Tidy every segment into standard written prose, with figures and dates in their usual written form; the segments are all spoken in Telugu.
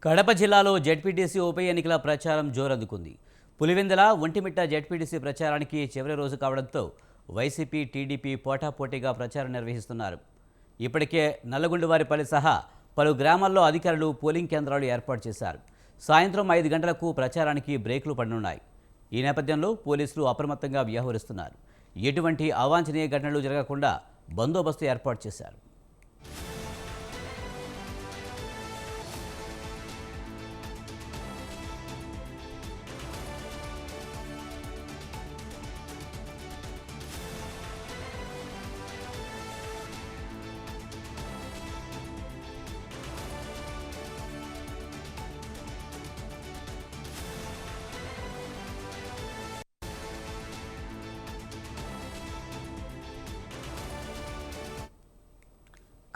కడప జిల్లాలో జెడ్పీటీసీ ఉప ఎన్నికల ప్రచారం జోరందుకుంది. పులివెందుల, ఒంటిమిట్ట జెడ్పీటీసీ ప్రచారానికి చివరి రోజు కావడంతో వైసీపీ, టీడీపీ పోటాపోటీగా ప్రచారం నిర్వహిస్తున్నారు. ఇప్పటికే నల్లగొండవారిపల్లి సహా పలు గ్రామాల్లో అధికారులు పోలింగ్ కేంద్రాలు ఏర్పాటు చేశారు. సాయంత్రం 5 గంటలకు ప్రచారానికి బ్రేకులు పడనున్నాయి. ఈ నేపథ్యంలో పోలీసులు అప్రమత్తంగా వ్యవహరిస్తున్నారు. ఎటువంటి అవాంఛనీయ ఘటనలు జరగకుండా బందోబస్తు ఏర్పాటు చేశారు.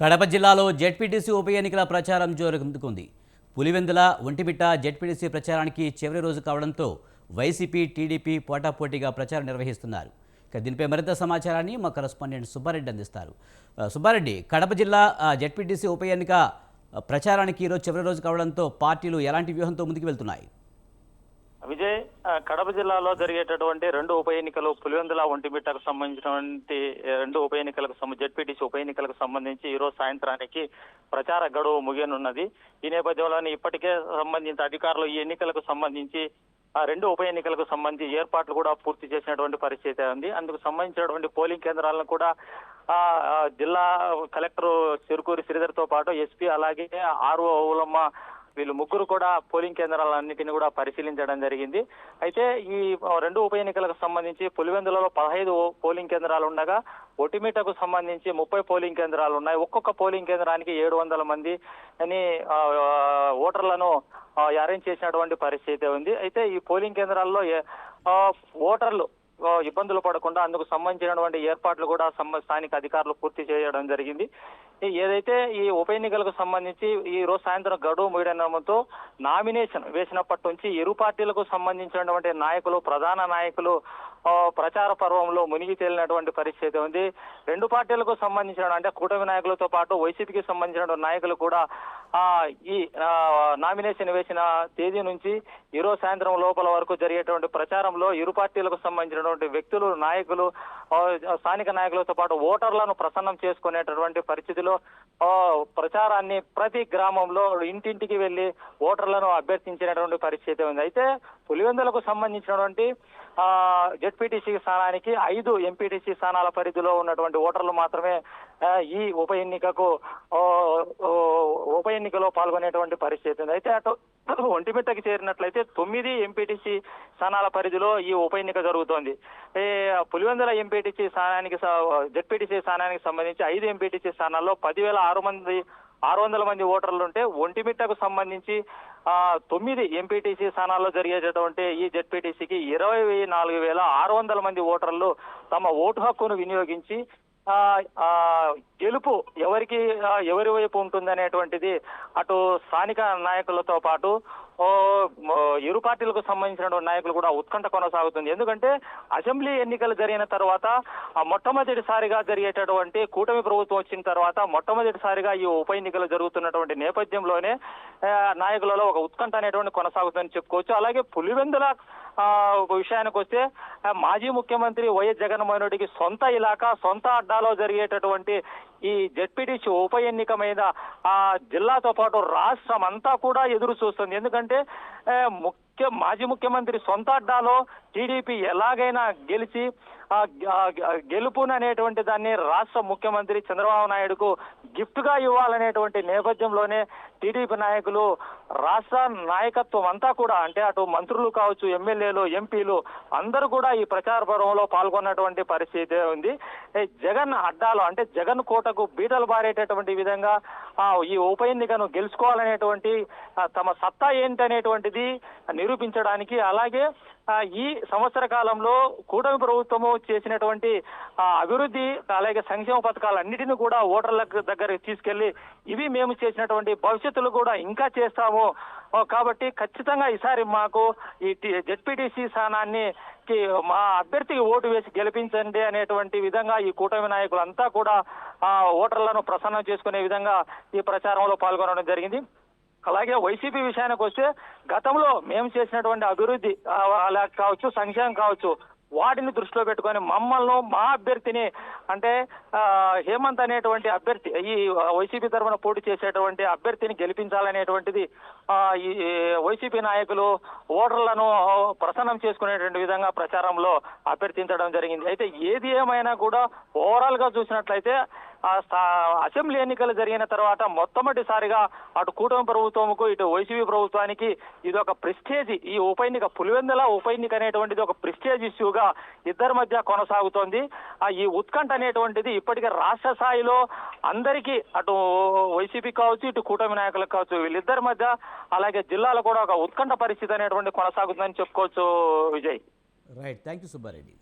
కడప జిల్లాలో జెడ్పీటీసీ ఉప ఎన్నికల ప్రచారం జోరందుకుంది. పులివెందుల, ఒంటిమిట్ట జెడ్పీటీసీ ప్రచారానికి చివరి రోజు కావడంతో వైసీపీ, టీడీపీ పోటాపోటీగా ప్రచారం నిర్వహిస్తున్నారు. దీనిపై మరింత సమాచారాన్ని మా కరెస్పాండెంట్ సుబ్బారెడ్డి అందిస్తారు. సుబ్బారెడ్డి, కడప జిల్లా జెడ్పీటీసీ ఉప ఎన్నిక ప్రచారానికి ఈరోజు చివరి రోజు కావడంతో పార్టీలు ఎలాంటి వ్యూహంతో ముందుకు వెళ్తున్నాయి? విజయ్, కడప జిల్లాలో జరిగేటటువంటి 2 ఉప ఎన్నికలు, పులివెందుల, ఒంటిమిట్టకు సంబంధించినటువంటి 2 ఉప ఎన్నికలకు జెడ్పీటీసీ ఉప ఎన్నికలకు సంబంధించి ఈ రోజు సాయంత్రానికి ప్రచార గడువు ముగియనున్నది. ఈ నేపథ్యంలోనే ఇప్పటికే సంబంధించిన అధికారులు ఈ ఎన్నికలకు సంబంధించి 2 ఉప ఎన్నికలకు సంబంధించి ఏర్పాట్లు కూడా పూర్తి చేసినటువంటి పరిస్థితి ఉంది. అందుకు సంబంధించినటువంటి పోలింగ్ కేంద్రాలను కూడా జిల్లా కలెక్టర్ చెరుకూరి శ్రీధర్తో పాటు ఎస్పీ అలాగే ఆర్ఓ ఊలమ్మ వీళ్ళు ముగ్గురు కూడా పోలింగ్ కేంద్రాలన్నింటినీ కూడా పరిశీలించడం జరిగింది. అయితే ఈ 2 ఉప ఎన్నికలకు సంబంధించి పులివెందులలో 15 పోలింగ్ కేంద్రాలు ఉండగా ఒటిమిటకు సంబంధించి 30 పోలింగ్ కేంద్రాలు ఉన్నాయి. ఒక్కొక్క పోలింగ్ కేంద్రానికి 700 మంది అని ఓటర్లను అరేంజ్ చేసినటువంటి పరిస్థితి ఉంది. అయితే ఈ పోలింగ్ కేంద్రాల్లో ఓటర్లు ఇబ్బందులు పడకుండా అందుకు సంబంధించినటువంటి ఏర్పాట్లు కూడా స్థానిక అధికారులు పూర్తి చేయడం జరిగింది. ఏదైతే ఈ ఉప ఎన్నికలకు సంబంధించి ఈ రోజు సాయంత్రం గడువు ముగియడంతో నామినేషన్ వేసినప్పటి నుంచి ఇరు పార్టీలకు సంబంధించినటువంటి నాయకులు, ప్రధాన నాయకులు ప్రచార పర్వంలో మునిగి తేలినటువంటి పరిస్థితి ఉంది. 2 పార్టీలకు సంబంధించిన అంటే కూటమి నాయకులతో పాటు వైసీపీకి సంబంధించిన నాయకులు కూడా ఈ నామినేషన్ వేసిన తేదీ నుంచి ఈరోజు సాయంత్రం లోపల వరకు జరిగేటువంటి ప్రచారంలో ఇరు పార్టీలకు సంబంధించినటువంటి వ్యక్తులు, నాయకులు, స్థానిక నాయకులతో పాటు ఓటర్లను ప్రసన్నం చేసుకునేటటువంటి పరిస్థితిలో ప్రచారాన్ని ప్రతి గ్రామంలో ఇంటింటికి వెళ్లి ఓటర్లను అభ్యర్థించినటువంటి పరిస్థితి ఉంది. అయితే పులివెందులకు సంబంధించినటువంటి జెడ్పీటీసీ స్థానానికి 5 ఎంపీటీసీ స్థానాల పరిధిలో ఉన్నటువంటి ఓటర్లు మాత్రమే ఈ ఉప ఎన్నికలో పాల్గొనేటువంటి పరిస్థితి ఉంది. అయితే అటు ఒంటిమిట్టకి చేరినట్లయితే 9 ఎంపీటీసీ స్థానాల పరిధిలో ఈ ఉప ఎన్నిక జరుగుతోంది. పులివెందుల ఎంపీటీసీ స్థానానికి జెడ్పీటీసీ స్థానానికి సంబంధించి 5 ఎంపీటీసీ స్థానాల్లో 10,600 మంది ఓటర్లు ఉంటే ఒంటిమిట్టకు సంబంధించి 9 ఎంపీటీసీ స్థానాల్లో జరిగేటటువంటి ఈ జెడ్పీటీసీకి 24,600 మంది ఓటర్లు తమ ఓటు హక్కును వినియోగించి గెలుపు ఎవరి వైపు ఉంటుందనేటువంటిది అటు స్థానిక నాయకులతో పాటు ఇరు పార్టీలకు సంబంధించిన నాయకులు కూడా ఉత్కంఠ కొనసాగుతుంది. ఎందుకంటే అసెంబ్లీ ఎన్నికలు జరిగిన తర్వాత మొట్టమొదటిసారిగా జరిగేటటువంటి కూటమి ప్రభుత్వం వచ్చిన తర్వాత మొట్టమొదటిసారిగా ఈ ఉప ఎన్నికలు జరుగుతున్నటువంటి నేపథ్యంలోనే నాయకులలో ఒక ఉత్కంఠ అనేటువంటి కొనసాగుతుందని చెప్పుకోవచ్చు. అలాగే పులివెందుల విషయానికి వస్తే మాజీ ముఖ్యమంత్రి వైఎస్ జగన్మోహన్ రెడ్డికి సొంత ఇలాకా, సొంత అడ్డాలో జరిగేటటువంటి ఈ జెడ్పీటీసీ ఉప ఎన్నిక మీద జిల్లాతో పాటు రాష్ట్రం అంతా కూడా ఎదురు చూస్తుంది. ఎందుకంటే మాజీ ముఖ్యమంత్రి సొంత అడ్డాలో టీడీపీ ఎలాగైనా గెలిచి గెలుపుననేటువంటి దాన్ని రాష్ట్ర ముఖ్యమంత్రి చంద్రబాబు నాయుడుకు గిఫ్ట్ గా ఇవ్వాలనేటువంటి నేపథ్యంలోనే టీడీపీ నాయకులు, రాష్ట్ర నాయకత్వం అంతా కూడా అంటే అటు మంత్రులు కావచ్చు, ఎమ్మెల్యేలు, ఎంపీలు అందరూ కూడా ఈ ప్రచార పర్వంలో పాల్గొన్నటువంటి పరిస్థితి ఉంది. జగన్ అడ్డాలో అంటే జగన్ కోటకు బీటలు బారేటటువంటి విధంగా ఈ ఉప ఎన్నికను గెలుచుకోవాలనేటువంటి తమ సత్తా ఏంటనేటువంటిది నిరూపించడానికి, అలాగే ఈ సంవత్సర కాలంలో కూటమి ప్రభుత్వము చేసినటువంటి అభివృద్ధి అలాగే సంక్షేమ పథకాలన్నిటిని కూడా ఓటర్ల దగ్గరికి తీసుకెళ్లి ఇవి మేము చేసినటువంటి భవిష్యత్తులో కూడా ఇంకా చేస్తాము కాబట్టి ఖచ్చితంగా ఈసారి మాకు ఈ జెడ్పీటీసీ స్థానాన్ని మా అభ్యర్థికి ఓటు వేసి గెలిపించండి అనేటువంటి విధంగా ఈ కూటమి నాయకులంతా కూడా ఓటర్లను ప్రసన్నం చేసుకునే విధంగా ఈ ప్రచారంలో పాల్గొనడం జరిగింది. అలాగే వైసీపీ విషయానికి వస్తే గతంలో మేము చేసినటువంటి అభివృద్ధి అలా కావచ్చు, సంక్షేమం కావచ్చు, వాటిని దృష్టిలో పెట్టుకొని మమ్మల్ని మా అభ్యర్థిని అంటే హేమంత్ అనేటువంటి అభ్యర్థి ఈ వైసీపీ తరఫున పోటీ చేసేటువంటి అభ్యర్థిని గెలిపించాలనేటువంటిది ఈ వైసీపీ నాయకులు ఓటర్లను ప్రసన్నం చేసుకునేటువంటి విధంగా ప్రచారంలో అభ్యర్థించడం జరిగింది. అయితే ఏది ఏమైనా కూడా ఓవరాల్ గా చూసినట్లయితే అసెంబ్లీ ఎన్నికలు జరిగిన తర్వాత మొట్టమొదటిసారిగా అటు కూటమి ప్రభుత్వంకు ఇటు వైసీపీ ప్రభుత్వానికి ఇది ఒక ప్రెస్టేజ్, ఈ ఉప ఎన్నిక పులివెందుల ఉప ఎన్నిక అనేటువంటిది ఒక ప్రెస్టేజ్ ఇష్యూగా ఇద్దరి మధ్య కొనసాగుతోంది. ఈ ఉత్కంఠ అనేటువంటిది ఇప్పటికే రాష్ట్ర స్థాయిలో అందరికీ అటు వైసీపీ కావచ్చు, ఇటు కూటమి నాయకులకు కావచ్చు, వీళ్ళిద్దరి మధ్య అలాగే జిల్లాలో కూడా ఒక ఉత్కంఠ పరిస్థితి అనేటువంటి కొనసాగుతుందని చెప్పుకోవచ్చు. Vijay. Right, thank you Subbareddy.